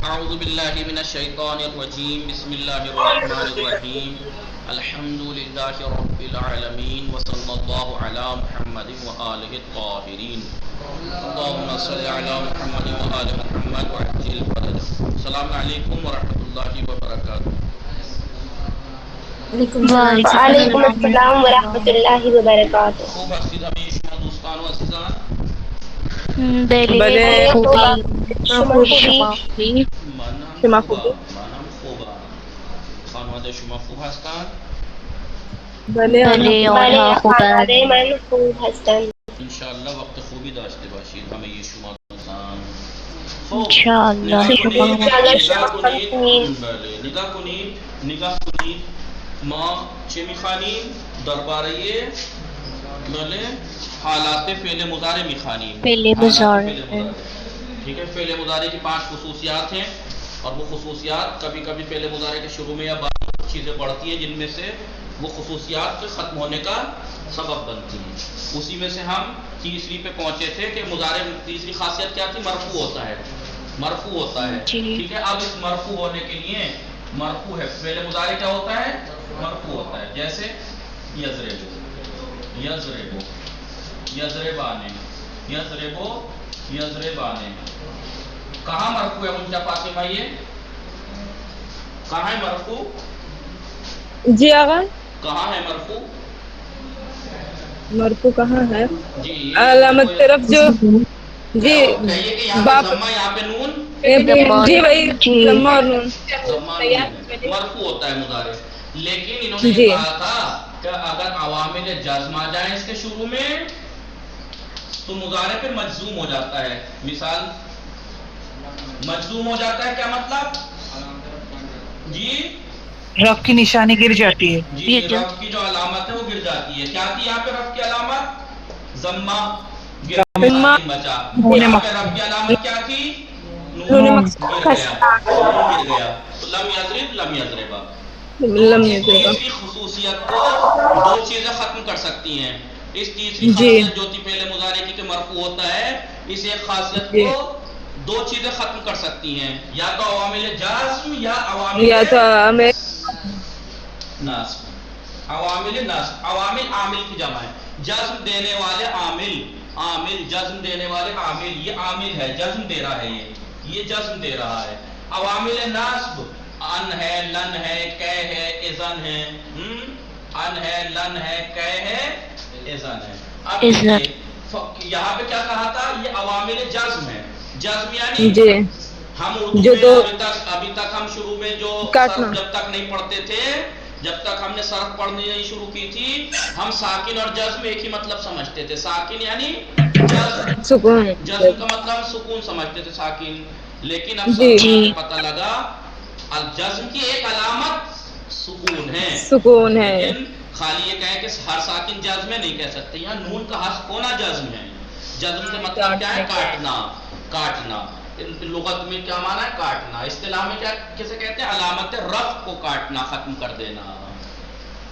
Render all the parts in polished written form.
اعوذ باللہ من الشیطان الرجیم بسم اللہ الرحمن الرحیم الحمد للہ رب العالمین وصلی اللہ علی محمد وآلہ الطاہرین اللہم صلی علی محمد وآل محمد وعجل فرجہ. السلام علیکم ورحمۃ اللہ وبرکاتہ. وعلیکم السلام ورحمۃ اللہ وبرکاتہ. خوب ہستید ہمیں شما دوستان و عزیزان بله خوبی شما خوبی منم خوبم. خانواده شما خوب هستند؟ بله بله خانواده من خوب هستند. انشاءاللہ وقت خوبی داشته باشید همه شما دوستان. خب نگاه کنید ما چه میخوانیم درباره حالات فعل مضارع میخوانیم. ٹھیک ہے. فعل مضارع کی 5 خصوصیات ہیں اور وہ خصوصیات کبھی کبھی فعل مضارع کے شروع میں یا بعد میں چیزیں بڑھتی ہیں جن میں سے وہ خصوصیات کے ختم ہونے کا سبب بنتی ہیں. اسی میں سے ہم تیسری پہ پہنچے تھے کہ مضارع تیسری خاصیت کیا تھی؟ مرفوع ہوتا ہے. مرفوع ہوتا ہے. ٹھیک ہے. اب اس مرفوع ہونے کے لیے مرفوع ہے فعل مضارع کیا ہوتا ہے؟ مرفوع ہوتا ہے. جیسے یضرب یضرب یضربانے یضربو یضربانے. کہاں مرفوع ہے منجا فاطمہ؟ یہ کہاں ہے مرفوع؟ جی آغا کہاں ہے مرفوع؟ مرفوع کہاں ہے؟ جی علامت طرف جو جی کہیے کہ یہاں پہ باپ ضمہ یہاں پہ نون جی وہی ضمہ اور نون ضمہ نون ہے. مرفوع ہوتا ہے مضارع. لیکن انہوں نے جی کہا تھا کہ اگر عوامل جزم آ جائیں اس کے شروع میں تو مضارع پہ مجزوم ہو جاتا ہے. مثال مجزوم ہو جاتا ہے کیا مطلب؟ جی رف کی نشانی گر جاتی ہے. جی رف کی جو علامت ہے وہ گر جاتی ہے. کیا تھی یہاں پہ رف کی علامت؟ ضمہ. ساکن بچا. یہاں پہ رف کی علامت کیا تھی؟ نون. گر گیا. نون گر گیا تو لم یضرب لم یضربا. تو لم اس یضربا. تیسری خصوصیت کو 2 چیزیں ختم کر سکتی ہیں. اس تیسری جی خاصیت جو تھی پہلے مضارع کی کہ مرفوع ہوتا ہے، اس ایک خاصیت جی کو 2 چیزیں ختم کر سکتی ہیں، یا تو عوامل جزم یا عوامل یا تو ہمیں نصب. عوامل نصب. عوامل عامل کی جمع ہے. جزم دینے والے عامل. عامل جزم دینے والے عامل. یہ عامل ہے جزم دے رہا ہے. یہ جزم دے رہا ہے. عوامل نصب ان ہے لن ہے کہ ہے اذن ہے. ان ہے لن ہے کہ ہے اذن ہے. اب یہاں پہ کیا کہا تھا؟ یہ عوامل جزم ہے. جزم یعنی جی ہم اردو جو میں ابھی تک ہم شروع میں جو کاٹنا صرف جب تک نہیں پڑھتے تھے، جب تک ہم نے صرف پڑھنی نہیں شروع کی تھی، ہم ساکن اور جزم ایک ہی مطلب سمجھتے تھے. ساکن یعنی جزم. سکون. جزم کا مطلب سکون سمجھتے تھے ساکن. لیکن اب جی سب پتہ لگا الجزم کی ایک علامت سکون ہے. سکون ہے. لیکن خالی یہ کہیں کہ ہر ساکن جزم ہے نہیں کہہ سکتے. یہاں نون کا حذف ہونا جزم ہے. جزم کا مطلب کیا ہے؟ کاٹنا. کاٹنا لغت میں کیا مانا ہے؟ کاٹنا. اصطلاح میں کیا کیسے کہتے ہیں؟ علامت رفع کو کاٹنا، ختم کر دینا.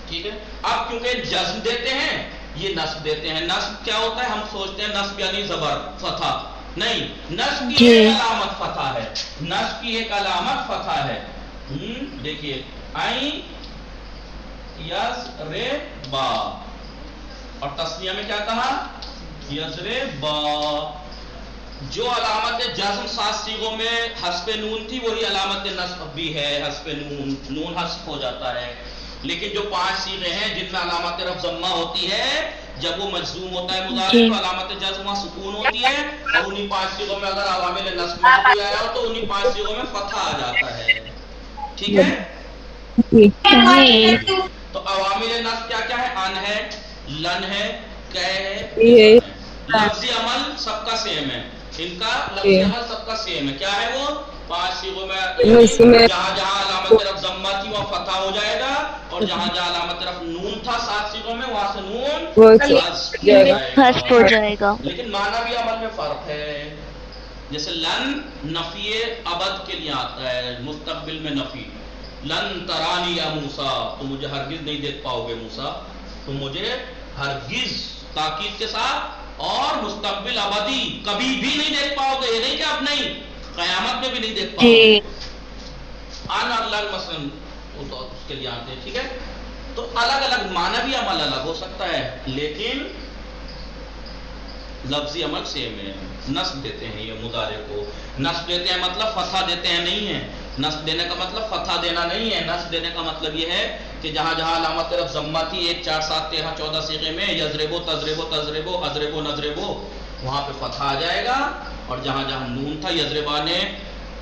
ٹھیک ہے. اب کیونکہ جزم دیتے ہیں یہ نصب دیتے ہیں. نصب کیا ہوتا ہے؟ ہم سوچتے ہیں نصب یعنی زبر فتح. نہیں، نصب کی ایک علامت فتح ہے. نصب کی ایک علامت فتح ہے. دیکھیے عین یضربا اور تسنیہ میں کیا کہا؟ یضربا. جو علامت جزم 7 صیغوں میں حذف نون تھی وہی علامت نصب بھی ہے. حذف نون. نون حذف ہو جاتا ہے. لیکن جو 5 صیغے ہیں جن میں علامت رفع ضمہ ہوتی ہے، جب وہ مجزوم ہوتا ہے مضارع تو علامت جزم وہاں سکون ہوتی ہے. اور انہی 5 صیغوں میں اگر عوامل نصب میں کوئی آیا ہو تو انہی 5 صیغوں میں فتح آ جاتا ہے. ٹھیک ہے. تو عوامل نصب کیا کیا ہے؟ ان ہے، لن ہے، کہ ہے، اذن ہے. لفظی عمل سب کا سیم ہے. ان کا لفظی عمل سب کا سیم ہے. کیا ہے وہ؟ 5 صیغوں میں یعنی جہاں جہاں علامت رفع ضمہ تھی وہاں فتح ہو جائے گا، اور جہاں جہاں علامت رفع نون تھا 7 صیغوں میں وہاں سے نون حذف ہو جائے گا. لیکن معنوی عمل میں فرق ہے. جیسے لن نفی ابد کے لیے آتا ہے، مستقبل میں نفی. لن ترانی یا موسیٰ، تم مجھے ہرگز نہیں دیکھ پاؤ گے موسیٰ، تم مجھے ہرگز تاکید کے ساتھ، اور مستقبل ابدی کبھی بھی نہیں دیکھ پاؤ گے. یہ نہیں کہ اب نہیں، قیامت میں بھی نہیں دیکھ پاؤ. آن اور لن مثلاً وہ تو اس کے لیے آتے ہیں. ٹھیک ہے، تو الگ الگ معنوی عمل الگ ہو سکتا ہے لیکن لفظی عمل سیم ہے. نصب دیتے ہیں یہ مضارع کو. نصب دیتے ہیں مطلب فتحہ دیتے ہیں نہیں ہے. نصب دینے کا مطلب فتحہ دینا نہیں ہے. نصب دینے کا مطلب یہ ہے کہ جہاں جہاں علامت طرف ضمہ تھی 1 4 7 13 14 صیغے میں یضربو تضربو تضربو اضربو نضربو وہاں پہ فتحہ آ جائے گا. اور جہاں جہاں نون تھا یضربانے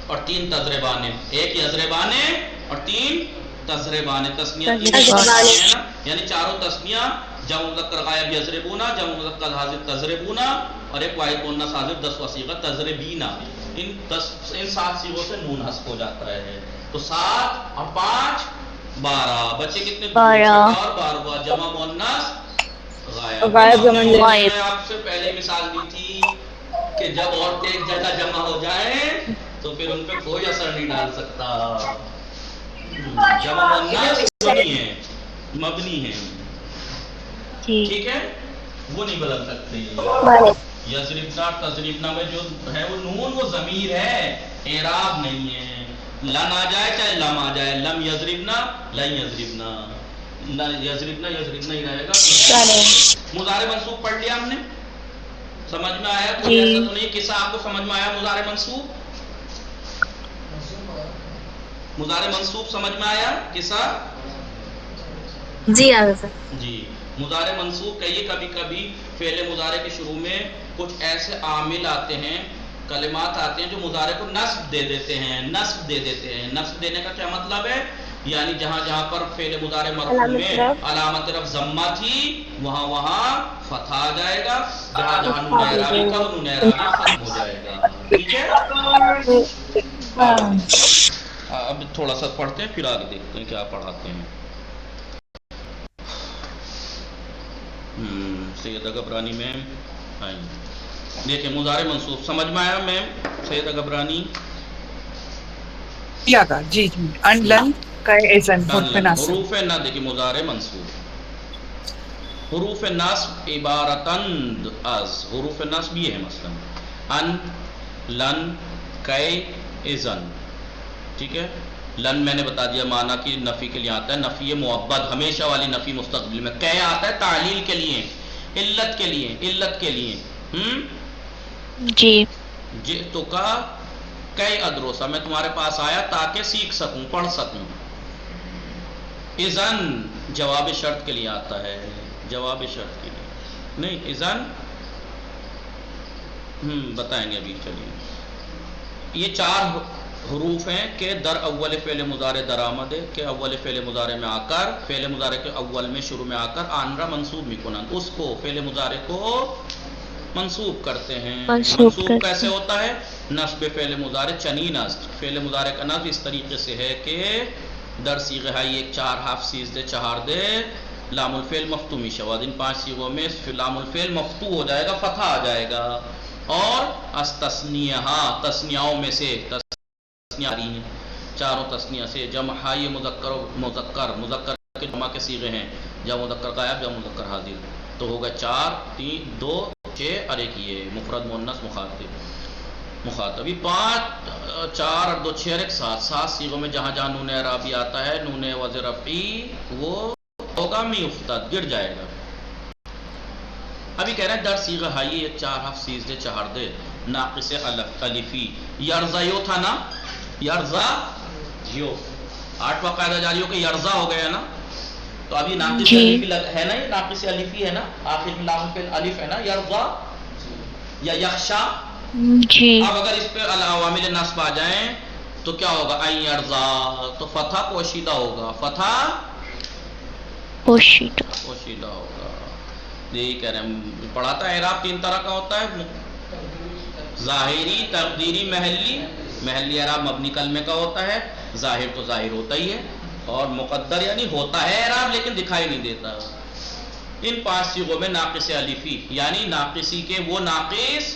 اور 3 تضربانے، 1 یضربانے اور 3 تضربانے، تسنیہ ہے نا، یعنی چاروں تسنیہ جمع مذکر غائب یضربونا، جمع مذکر حاضر تضربونا اور ایک واحد مؤنث حاضر 10واں صیغہ تضربینا. ان 7 صیغوں سے نون حذف ہو جاتا ہے. تو 7 اور 5 12 بچے کتنے؟ 12 اور 12 جمع مؤنث غائب. میں آپ سے پہلے مثال دی تھی کہ جب عورتیں ایک جگہ جمع ہو جائیں تو پھر ان پہ کوئی اثر نہیں ڈال سکتا. جمع مؤنث مبنی ہے ٹھیک ہے، وہ نہیں بدل سکتے. یضربنا تضربنا میں جو ہے وہ نون وہ ضمیر ہے، اعراب نہیں ہے. لن آ جائے چاہے لم آ جائے، لم یضربنا لن یضربنا، یضربنا یضربنا ہی رہے گا. مضارع منصوب پڑھ لیا ہم نے، سمجھ میں آیا؟ کوئی ایسا تو نہیں قصہ آپ کو سمجھ میں آیا؟ مضارع منصوب، مضارع منصوب سمجھ میں آیا قصہ؟ جی آگے سر. جی مضارع منصوب کہیے کبھی کبھی فعل مضارع کے شروع میں کچھ ایسے عامل آتے ہیں، کلمات آتے ہیں جو مضارع کو نصب دے دیتے ہیں. نصب دے دیتے ہیں. نصب دینے کا کیا مطلب ہے؟ یعنی جہاں جہاں پر فعل مضارع مرفوع میں علامت رفع ضمہ تھی وہاں وہاں فتح آ جائے گا، جہاں جہاں نون اعرابی تھا وہ نون اعرابی ختم ہو جائے گا. ٹھیک ہے، اب تھوڑا سا پڑھتے ہیں پھر آگے دیکھتے ہیں کیا پڑھاتے ہیں. سیدہ گبرانی میں دیکھیں مضارع منصوب سمجھ میں آیا میم؟ سیدہ گبرانی جی جی. ان لن کا اذن حروف نصب، حروف نہ دیکھیں مضارع منصوب حروف نصب عبارتن از، حروف نصب یہ ہے مثلا ان لن کئ اذن. ٹھیک ہے، لن میں نے بتا دیا معنی کی نفی کے لیے آتا ہے، نفی معبد ہمیشہ والی نفی مستقبل میں. کئ آتا ہے تعلیل کے لیے، علت کے لیے، علت کے لیے. جی جئتو کا کئی ادروسا، میں تمہارے پاس آیا تاکہ سیکھ سکوں پڑھ سکوں. اذن جواب شرط کے لیے آتا ہے، جواب شرط کے لیے نہیں. اذن بتائیں گے ابھی. چلیے یہ 4 حروف ہیں کہ در اول فعل مضارع درآمد ہے، کہ اول فعل مضارع میں آ کر فعل مضارع کے اول میں شروع میں آ کر آنرا منصوب میکنن، اس کو فعل مضارع کو منصوب کرتے ہیں. منصوب کیسے ہوتا ہے؟ نصب فعل مضارع چنی نصب، فعل مضارع کا نصب اس طریقے سے ہے کہ در صیغہ ہے 1 4 حرف سیز دے چہار دے لام الفعل مفتوح می شود. ان 5 صیغوں میں لام الفعل مفتوح ہو جائے گا، فتح آ جائے گا. اور استثنیہ تسنیاؤں میں سے تسنیہ رہی ہیں، چاروں تسنیہ سے جمع ہے مذکر مذکر مذکر کے جمع کے صیغے ہیں، جمع مذکر غائب جمع مذکر حاضر. تو ہوگا 4 3 2 6 اور ایک یہ مفرد مؤنث مخاطب. 5 4 اور 2 6 اور ایک 7 صیغوں میں جہاں جہاں نون اعرابی آتا ہے نون وزر رفعی وہ ہوگا می افتاد گر جائے گا. ابھی کہہ رہے ہیں در صیغہ ہائی 1 4 حرف سیز دے چہار دے ناقص الفی. یرزا یو تھا نا، یرزا یو 8واں قاعدہ جاری ہو کہ یرزا ہو گیا نا. تو ابھی ناقص الفی ہے نا، یہ ناقص الفی ہے نا، آخر میں لام الفعل الف ہے نا. یرزا یا یخشا. اب اگر اس پہ عوامل نصب آ جائیں تو کیا ہوگا؟ این یرزا، تو فتح پوشیدہ ہوگا، فتح پوشیدہ ہوگا. یہی کہہ رہے ہیں پڑھاتا ہے. اعراب 3 طرح کا ہوتا ہے، ظاہری تقدیری محلی. محلی اعراب مبنی کلمے کا ہوتا ہے، ظاہر تو ظاہر ہوتا ہی ہے، اور مقدر یعنی ہوتا ہے اعراب لیکن دکھائی نہیں دیتا. ان 5 صیغوں میں ناقص الفی یعنی ناقصی کے وہ ناقص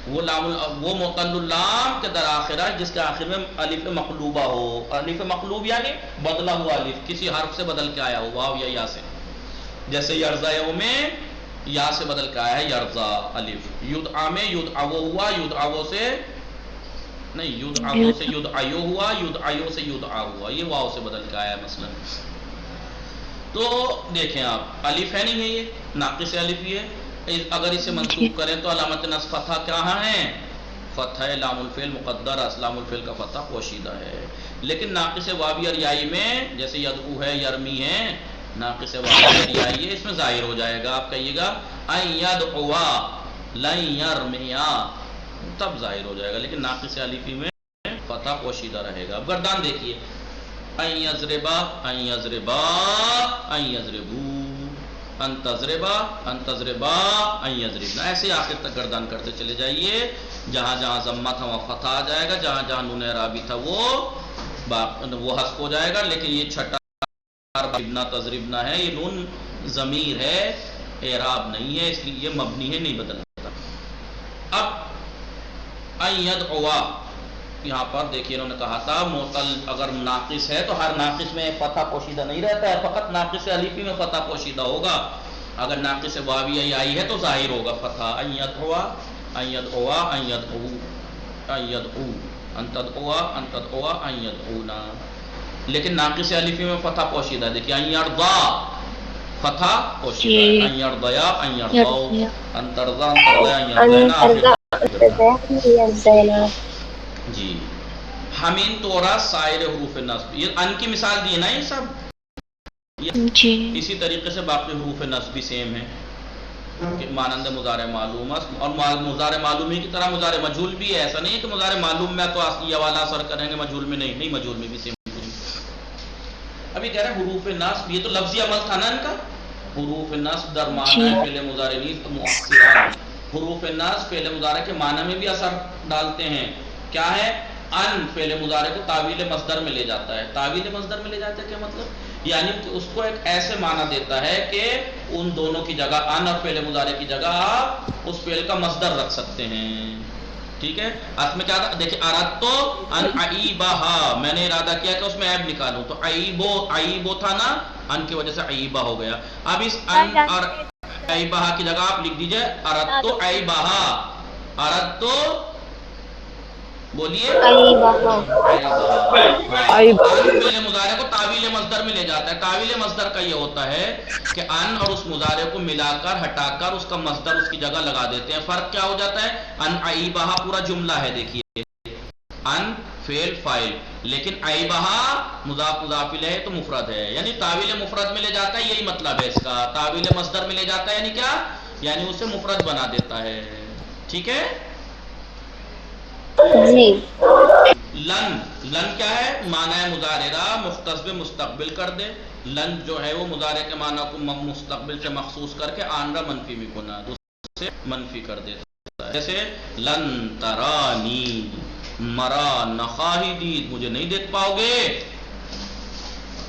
وہ لام وہ معتل اللام کے در آخرہ جس کے آخر میں الف مقلوبہ ہو. الف مقلوب یعنی بدلا ہوا الف، کسی حرف سے بدل کے آیا ہو، واو یا یا سے. جیسے یرزا میں یا سے بدل کے آیا ہے یرزا الف. یدعا میں یدعو ہوا، یدعو سے نہیں، یدعو سے یدعیو ہوا، یدعیو سے یدعا ہوا، یہ واو سے بدل کے آیا ہے مثلا. تو دیکھیں آپ، الف ہے نہیں ہے، یہ ناقص الف ہی ہے. اگر اسے منصوب کریں تو علامت نصب فتحہ کہاں ہے؟ فتح لام الفعل مقدر، لام الفعل کا فتح پوشیدہ ہے. لیکن ناقص واوی اور یائی میں جیسے یدعو ہے، یرمی ہے، ناقص واوی اور یائی ہے، اس میں ظاہر ہو جائے گا. آپ کہیے گا ان یدعوا لن یرمیا، تب ظاہر ہو جائے گا. لیکن ناقص الفی میں فتح پوشیدہ رہے گا. اب گردان دیکھیے، ان یضربا، ان یضربا، ان یضربو، ان تضربا، ان تضربا، ان یضربنا، ایسے آخر تک گردان کرتے چلے جائیے. جہاں جہاں ضمہ تھا وہاں فتح آ جائے گا، جہاں جہاں نون اعرابی تھا وہ حذف ہو جائے گا. لیکن یہ چھٹا تضربنا تضربنا ہے، یہ نون ضمیر ہے، اعراب نہیں ہے، اس لیے یہ مبنی ہے، نہیں بدلتا. اب ان یدعوا، یہاں پر دیکھیے انہوں نے کہا تھا معطل اگر ناقص ہے تو ہر ناقص میں فتح پوشیدہ نہیں رہتا ہے، فقط ناقص الفی میں فتح پوشیدہ ہوگا. اگر ناقص واوی آئی ہے تو ظاہر ہوگا فتح. ان یدعوا، ان یدعوا، ان یدعو، ان یدعو، ان تدعوا، ان تدعوا، ان یدعونا. لیکن ناقص الفی میں فتح پوشیدہ ہے. دیکھیے ان یرضا، فتح پوشیدہ ہے. ان یرضیا، ان یرضاؤ، ان ترضا، ان ترضیا، ان یرضینا. جی. حمین تورا سائر حروف نصب، یہ ان کی مثال دی ہے نا، یہ سب جی. اسی طریقے سے باقی حروف نصب بھی سیم ہے، مانند مضارع معلوم اور مضارع معلوم ہی کی طرح مضارع مجہول بھی ہے. ایسا نہیں ہے کہ مضارع معلوم میں تو اصلی والا اثر کریں گے، مجہول میں نہیں. نہیں، مجہول میں بھی سیم. ابھی کہہ رہے ہیں حروف نصب، یہ تو لفظی عمل تھا نا ان کا. حروف نصب در معنی فعل مضارع نیز مؤثران، حروف نصب فعل مضارع کے معنی میں بھی اثر ڈالتے ہیں. کیا ہے؟ ان فعل مضارع کو تعویل مصدر میں لے جاتا ہے. تعویل مصدر میں لے جاتا ہے کیا مطلب؟ یعنی کہ اس کو ایک ایسے معنی دیتا ہے کہ ان دونوں کی جگہ، ان اور فعل مضارع کی جگہ آپ اس فعل کا مصدر رکھ سکتے ہیں. ٹھیک ہے. اس میں کیا تھا؟ دیکھیں اردتو ان عیبہا، میں نے ارادہ کیا کہ اس میں عیب نکالوں، تو عیبو تھا نا، ان کی وجہ سے عیبہ ہو گیا. اب اس ان اور عیبہا کی جگہ آپ لکھ دیجئے اردتو عیبہا. اردتو بولیے فعل مضارع کو تعویل مصدر میں لے جاتا ہے. تعویل مصدر کا یہ ہوتا ہے کہ ان اور اس مضارع کو ملا کر ہٹا کر اس کا مصدر اس کی جگہ لگا دیتے ہیں. فرق کیا ہو جاتا ہے؟ ان عیبہا پورا جملہ ہے، دیکھیے ان فعل فاعل، لیکن عیبہا مضاف مضاف الیہ تو مفرد ہے، یعنی تعویل مفرد میں لے جاتا ہے. یہی مطلب ہے اس کا. تعویل مصدر میں لے جاتا ہے یعنی کیا؟ یعنی اسے مفرد بنا دیتا ہے. ٹھیک ہے. جی. لن، لن کیا ہے؟ معنی مضارع مختص مستقبل کر دے. لن جو ہے وہ مضارع کے معنی کو مستقبل سے مخصوص کر کے آنرا منفی بھی کنا دوسرے سے منفی کر دیتا ہے. جیسے لن ترانی، مرا نخواہی دید، مجھے نہیں دیکھ پاؤ گے.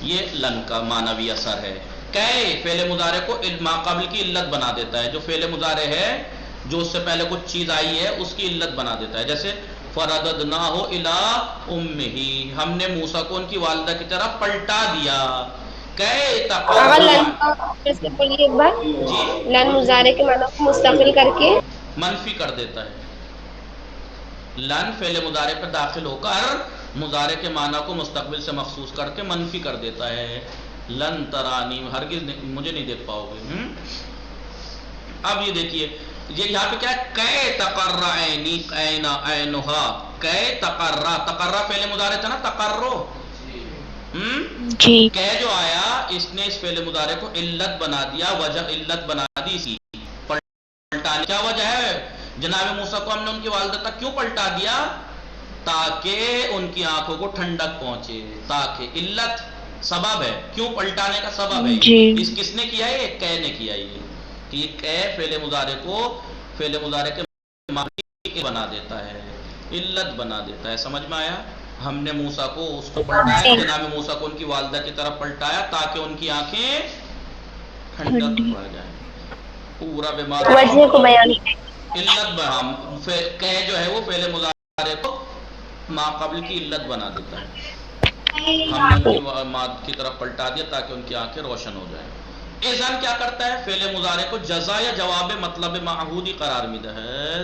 یہ لن کا معنوی اثر ہے. کہ فعل مضارع کو ما قبل کی علت بنا دیتا ہے. جو فعل مضارع ہے جو اس سے پہلے کچھ چیز آئی ہے اس کی علت بنا دیتا ہے. جیسے فرددناہ الی امہ، ہم نے موسیٰ کو ان کی والدہ کی طرف پلٹا دیا. لن مضارع کے معنی کو مستقبل کر کے منفی کر دیتا ہے. لن فعل مضارع پر داخل ہو کر مضارع کے معنی کو مستقبل سے مخصوص کر کے منفی کر دیتا ہے. لن ترانی، ہرگز مجھے نہیں دیکھ پاؤ گے. اب یہ دیکھیے یہ یہاں پہ کیا ہے؟ کہ تقر عینی عینا عینہا. کہ تقرا، تقرا فعل مضارع تھا نا، تقرو. جی. کہ جو آیا اس نے اس فعل مضارع کو علت بنا دیا، وجہ علت بنا دی اسی پلٹانے. کیا وجہ ہے؟ جناب موسیٰ کو ہم نے ان کی والدہ تک کیوں پلٹا دیا؟ تاکہ ان کی آنکھوں کو ٹھنڈک پہنچے. تاکہ علت سبب ہے، کیوں پلٹانے کا سبب ہے. اس کس نے کیا ہے؟ یہ کہ نے کیا. یہ کہ فعل مضارع کو فعل مضارع کے معنی بنا دیتا ہے، علت بنا دیتا ہے. سمجھ میں آیا؟ ہم نے موسیٰ کو اس کو پلٹایا، جناب موسیٰ کو ان کی والدہ کی طرف پلٹایا تاکہ ان کی آنکھیں ٹھنڈک پڑ جائیں. پورا بیمار وجہ کو بیان علت کہ جو ہے وہ فعل مضارع کو ما قبل کی علت بنا دیتا ہے. ہم نے ان کی ماد کی طرف پلٹا دیا تاکہ ان کی آنکھیں روشن ہو جائیں. اذن کیا کرتا ہے؟ فعل مضارع کو جزا یا جواب مطلب معہودی قرار میدہ ہے.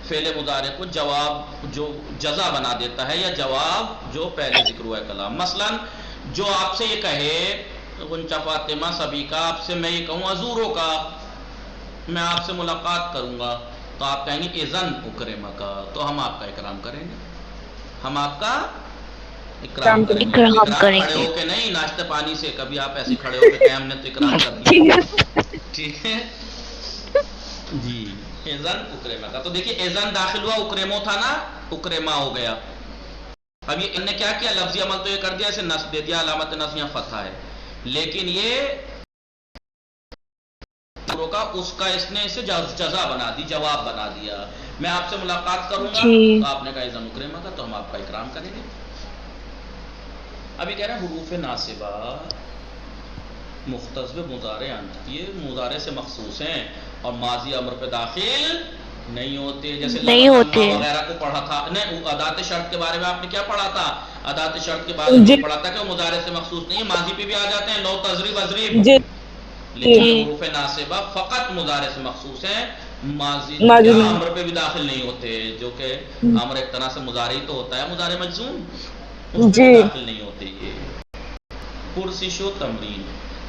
فعل مضارع کو جواب جو جزا بنا دیتا ہے یا جواب جو پہلے ذکر ہوا ہے کلام. مثلا جو آپ سے یہ کہے غنچہ فاطمہ سبھی کا، آپ سے میں یہ کہوں ازورو کا، میں آپ سے ملاقات کروں گا، تو آپ کہیں گے اذن اکرمہ کا، تو ہم آپ کا اکرام کریں گے، ہم آپ کا اکرام کریں گے. اکرام کریں کھڑے گے. ہو کے نہیں ناشتے پانی سے، کبھی آپ ایسے کھڑے ہو کے کہیں ہم نے تو اکرام کر دیا. ٹھیک ہے جی. اذن اکرمہ کا، تو دیکھیے اذن داخل ہوا، اکرمو تھا نا، اکرمہ ہو گیا. اب یہ ان نے کیا کیا، لفظی عمل تو یہ کر دیا، اسے نصب دے دیا، علامت نصب یہاں فتحہ ہے، لیکن یہ کا اس کا اس نے اسے جزا بنا دی، جواب بنا دیا. میں آپ سے ملاقات کروں گا، جی. تو آپ نے کہا اذن اکرمہ کا، تو ہم آپ کا اکرام کریں گے. ابھی کہہ رہے ہیں حروف ناصبہ مختص مضارع انت، یہ مضارع سے مخصوص ہیں اور ماضی امر پہ داخل نہیں ہوتے. جیسے نہیں ہوتے وغیرہ کو پڑھا تھا نہیں، ادات شرط کے بارے میں آپ نے کیا پڑھا تھا، ادات شرط کے بارے میں پڑھا تھا کہ وہ مضارع سے مخصوص نہیں، ماضی پہ بھی آ جاتے ہیں، لو تضریب اضریب، جی لیکن حروف ناصبہ فقط مضارع سے مخصوص ہیں، ماضی یا امر پہ بھی داخل نہیں ہوتے، جو کہ امر ایک طرح سے مضارع ہی تو ہوتا ہے، مضارع مجزوم، اس پہ بھی داخل نہیں ہوتے. یہ پرسش و تمرین.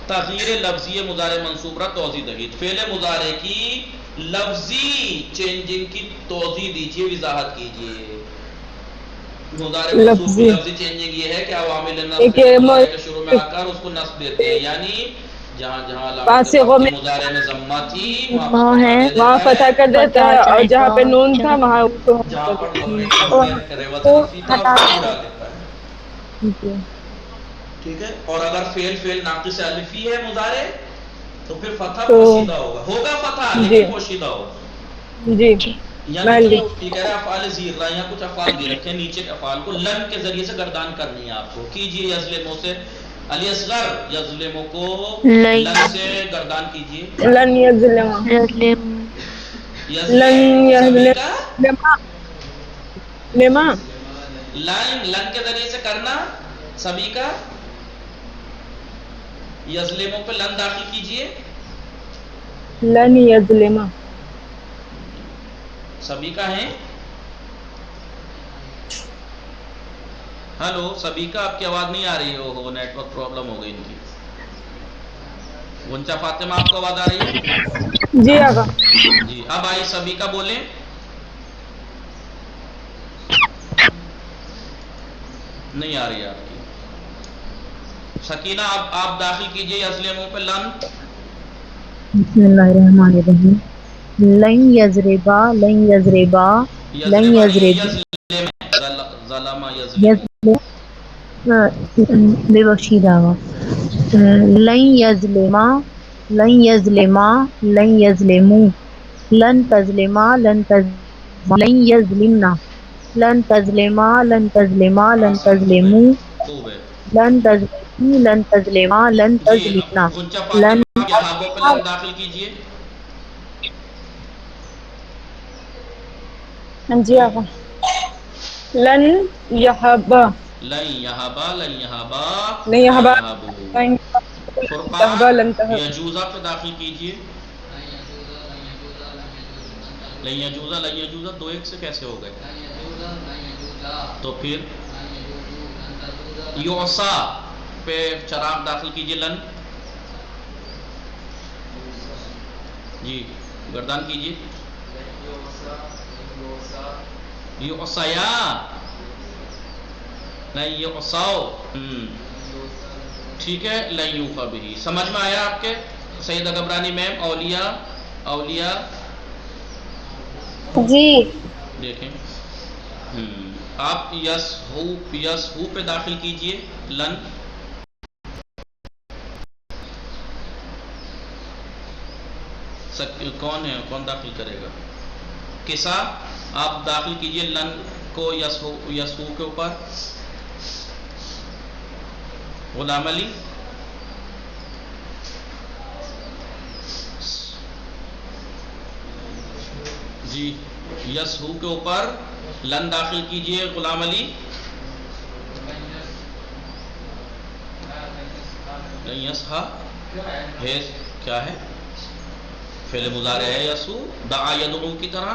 تغییر لفظی مضارع منصوب را توضیح دہید، فعل مضارع کی لفظی چینجنگ کی توضیح دیجیے، وضاحت کیجیے. مضارع منصوب کی لفظی چینجنگ یہ ہے کہ عوامل نصب مضارع کے شروع میں آ کر اس کو نصب دیتے ہیں، یعنی جہاں جہاں علامت مضارع میں ضمہ تھی وہاں فتح کر دیتا ہے، اور جہاں پہ نون تھا وہاں اس کو جہاں پر روت نفی تھا اس کو مٹا دیتا ہے. ٹھیک ہے. اور اگر فعل ناقص الفی ہے مضارع تو پھر فتح پوشیدہ ہوگا فتح لیکن پوشیدہ ہوگا. جی. یعنی یہ کہہ رہے ہیں افعال زیرہ، یہاں کچھ افعال دے رکھے ہیں، نیچے کے افعال کو لن کے ذریعے سے گردان کرنی ہے آپ کو. کیجیے یظلمو سے، علی اصغر یظلمو کو لن سے گردان کیجیے. لن یظلم، سبھی کا لما، لن کے ذریعے سے کرنا، سبھی کا یظلمو پہ لن داخل کیجیے. لن یظلم، سبھی کا ہے. ہلو سبھی کا، آپ کی آواز نہیں آ رہی ہو، نیٹ ورک پرابلم ہو گئی ان کی. غنچہ فاطمہ آپ کو آواز آ رہی ہے؟ جی آقا. جی اب آئی سبھی کا بولیں. نہیں آ رہی ہے آپ کی. سکینہ آپ داخل کیجیے یظلمو پہ لن. بسم اللہ الرحمن الرحیم. لن یضربا، لن یضربا، لن یضربا نہیں یضرب، ظلم یظلمو. بے بخشید آقا. لن یظلما، لن یظلما، لن یظلمو، لن تظلما، لن یظلمنا، لن تظلما، لن تظلما، لن تظلمو، خوب ہے. لن تظلمو، لن تظلما، لن جی تظلمنا، اب غنچہ لن فاطمہ آپ یہاں پہ لن داخل کیجیے. جی آقا. لن یحبا، لن یہابا، لن یہابا، نہیں لا یحبا، یہابو. یحبا لن فرقان یجوزہ پہ داخل کیجیے. لن یجوزہ، لن یجوزہ دو ایک سے کیسے ہو گئے؟ تو پھر یوسا پہ چراغ داخل کیجیے. لن جی گردان کیجیے. یوسیا، لن یوساؤ. ٹھیک ہے. لن یوفا بھی سمجھ میں آیا آپ کے؟ سیدہ گبرانی میم، اولیاء جی. دیکھیں. آپ یس ہو پہ داخل کیجئے. لن کون ہے، کون داخل کرے گا؟ کسا آپ داخل کیجئے لن کو یس ہو کے اوپر. غلام علی جی یس ہو کے اوپر لن داخل کیجئے. غلام علی لن یسہا ہے، کیا ہے؟ فعل مضارع ہے. یسو دعا یدعو کی طرح.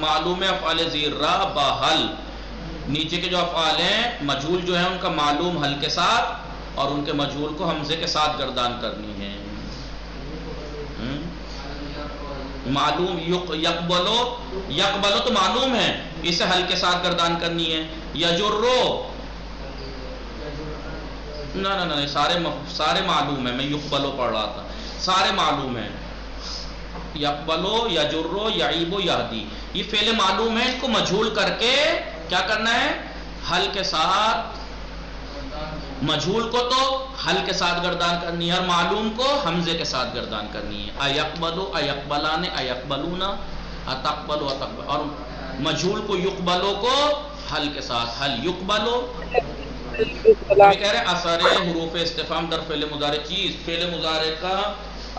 معلوم ہے افعال زیر را بحل، نیچے کے جو افعال ہیں مجہول جو ہے ان کا معلوم حل کے ساتھ اور ان کے مجہول کو حمزے کے ساتھ گردان کرنی ہے. معلوم یقبلو، یقبلو تو معلوم ہے، اسے حل کے ساتھ گردان کرنی ہے. یجرو نہ سارے معلوم ہے، میں یقبلو پڑھ رہا تھا، سارے معلوم ہیں. یقبلو، یجرو، یعیبو، یہدی، یہ فعل معلوم ہے، اس کو مجہول کر کے کیا کرنا ہے؟ حل کے ساتھ. مجہول کو تو حل کے ساتھ گردان کرنی ہے اور معلوم کو حمزے کے ساتھ گردان کرنی ہے. ایقبلو، ایقبلان، ایقبلونا، اتقبلو، اتقبل، اور مجہول کو یقبلو کو حل کے ساتھ. حل یقبلو کہہ رہے ہیں اثر حروف استفہام در فعل مضارع چیز، فعل مضارع کا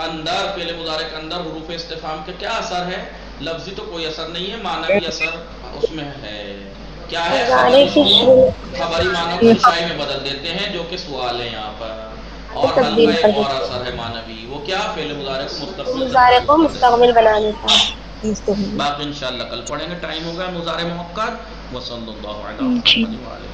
اندر، فعل مضارع کے اندر حروف استفہام کا کیا اثر ہے؟ لفظی تو کوئی اثر نہیں ہے، معنوی اثر اس میں ہے. کیا ہے؟ خبری معنی کو انشائی میں بدل دیتے ہیں جو کہ سوال ہے یہاں پر. اور حل کا ایک اور اثر ہے معنوی، وہ کیا؟ فعل مضارع کو مستقبل بنا دیتا ہے. باقی انشاءاللہ کل پڑھیں گے، ٹائم ہوگا. مضارع مؤکد. وصلی اللہ علی محمد وعلی